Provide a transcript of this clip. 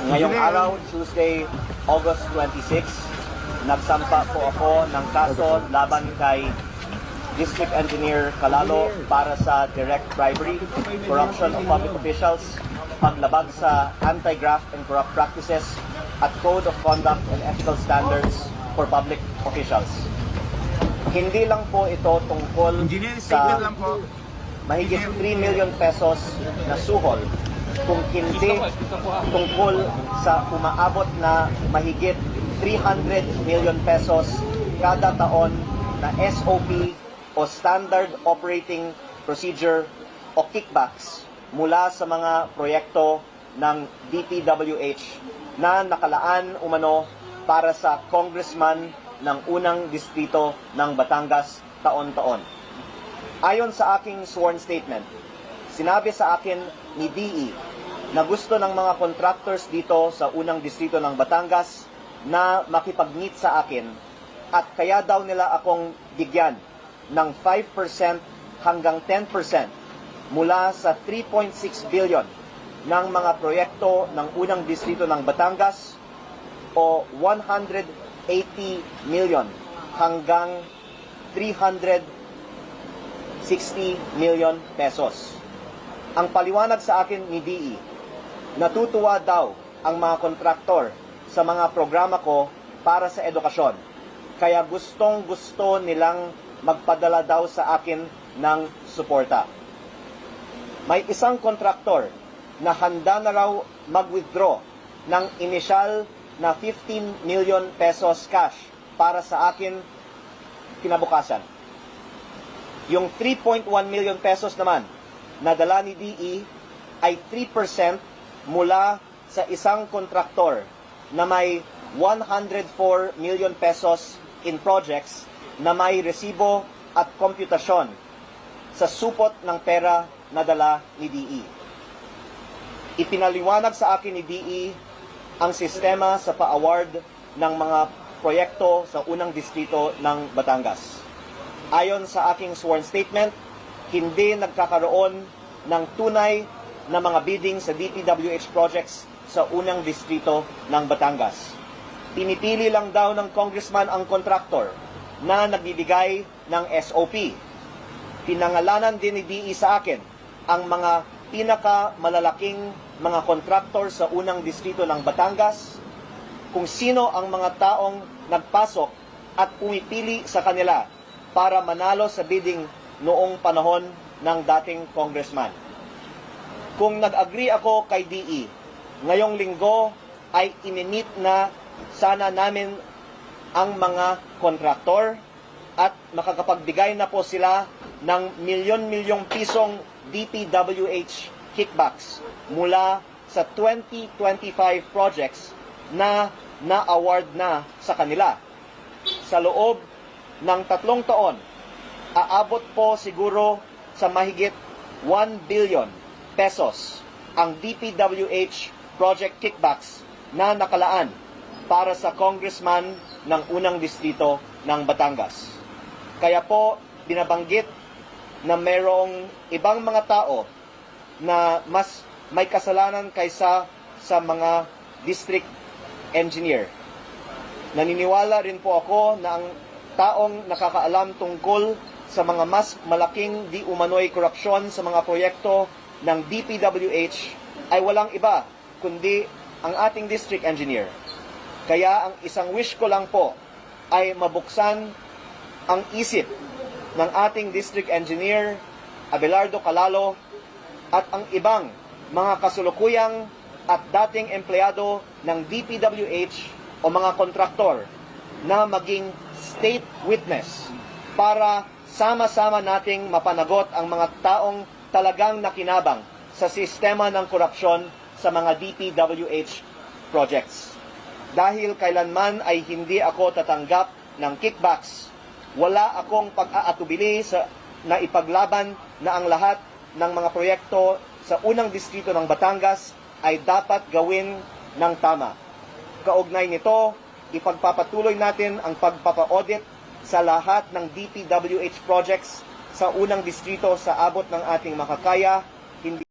Ngayong araw, Tuesday, August 26, nagsampa po ako ng kaso laban kay District Engineer Calalo para sa direct bribery, corruption of public officials, paglabag sa anti-graft and corrupt practices, at Code of Conduct and Ethical Standards for Public Officials. Hindi lang po ito tungkol sa mahigit 3 million pesos na suhol, kung hindi tungkol sa umaabot na mahigit 300 million pesos kada taon na SOP o Standard Operating Procedure o kickbacks mula sa mga proyekto ng DPWH na nakalaan umano para sa congressman ng unang distrito ng Batangas taon-taon. Ayon sa aking sworn statement, sinabi sa akin ni DE na gusto ng mga contractors dito sa unang distrito ng Batangas na makipag-meet sa akin at kaya daw nila akong bigyan ng 5% hanggang 10% mula sa 3.6 billion ng mga proyekto ng unang distrito ng Batangas o 180 million hanggang 360 million pesos. Ang paliwanag sa akin ni DE, natutuwa daw ang mga kontraktor sa mga programa ko para sa edukasyon. Kaya gustong-gusto nilang magpadala daw sa akin ng suporta. May isang kontraktor na handa na raw mag-withdraw ng inisyal na 15 million pesos cash para sa akin kinabukasan. Yung 3.1 million pesos naman na dala ni DE ay 3% mula sa isang kontraktor na may 104 million pesos in projects na may resibo at komputasyon sa supot ng pera na dala ni DE. Ipinaliwanag sa akin ni DE ang sistema sa pa-award ng mga proyekto sa unang distrito ng Batangas. Ayon sa aking sworn statement, hindi nagkakaroon ng tunay na mga bidding sa DPWH projects sa unang distrito ng Batangas. Pinipili lang daw ng congressman ang contractor na nagbibigay ng SOP. Pinangalanan din ni DE sa akin ang mga pinakamalalaking mga contractor sa unang distrito ng Batangas, kung sino ang mga taong nagpasok at pumipili sa kanila para manalo sa bidding noong panahon ng dating congressman. Kung nag-agree ako kay DE, ngayong linggo ay inimit na sana namin ang mga kontraktor at makakapagbigay na po sila ng milyon-milyong pisong DPWH kickbacks mula sa 2025 projects na na-award na sa kanila. Sa loob ng 3 taon, aabot po siguro sa mahigit 1 billion pesos ang DPWH project kickbacks na nakalaan para sa congressman ng unang distrito ng Batangas. Kaya po, binabanggit na mayroong ibang mga tao na mas may kasalanan kaysa sa mga district engineer. Naniniwala rin po ako na ang taong nakakaalam tungkol sa mga mas malaking di umano'y korupsyon sa mga proyekto ng DPWH ay walang iba kundi ang ating district engineer. Kaya ang isang wish ko lang po ay mabuksan ang isip ng ating district engineer, Abelardo Calalo, at ang ibang mga kasulukuyang at dating empleyado ng DPWH o mga kontraktor na maging state witness para sama-sama nating mapanagot ang mga taong talagang nakinabang sa sistema ng korupsyon sa mga DPWH projects. Dahil kailanman ay hindi ako tatanggap ng kickbacks, wala akong pag-aatubili na ipaglaban na ang lahat ng mga proyekto sa unang distrito ng Batangas ay dapat gawin ng tama. Kaugnay nito, ipagpapatuloy natin ang pagpapa-audit sa lahat ng DPWH projects sa unang distrito sa abot ng ating makakaya. Hindi